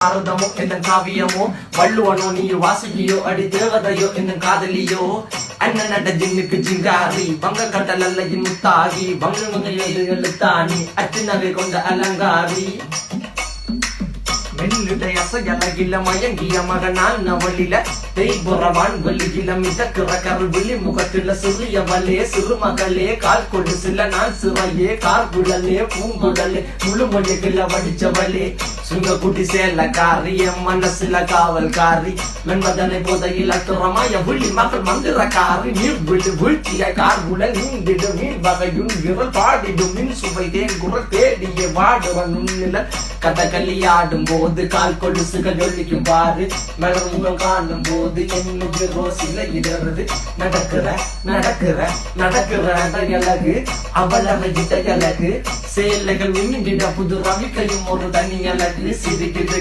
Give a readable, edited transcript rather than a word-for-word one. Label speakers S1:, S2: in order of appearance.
S1: பாரதமோ என்ன காவியமோ வள்ளுவனோ நீ வாசுகியோ அடி தேவதையோ என்ன காதலியோ அண்ணன் நட ஜின்னுக்கு ஜிங்காரி வங்க கடல் அல்லையின் முத்தாகி வங்க எழுத்தாணி அச்சு நகை கொண்ட அலங்காரி மெல்லுடைய அசையலகில மயங்கிய மகனான் நவளில தேய்புறவான் வெளியில மிதக்கிற கருவிழி முகத்தில சிறியவளே சிறுமகளே கால் கொடு சில நான் சிறையே கார்குழலே பூங்குடலே முழுமொழிகள வடிச்சவளே சுங்க குட்டி சேலக்காரி என் மனசுல காவல்காரி மென்பதனை போதையில் அத்துறமாய விழி மகள் மந்திரக்காரி நீர் விழி வீழ்த்திய கார்குழல் நீந்திடு மீன் வகையுன் விரல் பாடிடும் மின் சுவை தேன் குரல் தேடிய வாடுவன் உன்னில கதகளியாடும் போது கால் கொலுசுகள் ஒழிக்கும் பாரு மலர் முகம் காணும் போது என்னுக்கு ரோசில இடறது நடக்கிற நடக்கிற நடக்கிற அழகு அவளவை அழகு சேலைகள் உண்ணிட புது ரவிக்கையும் ஒரு தனி அழகு சிரிக்குது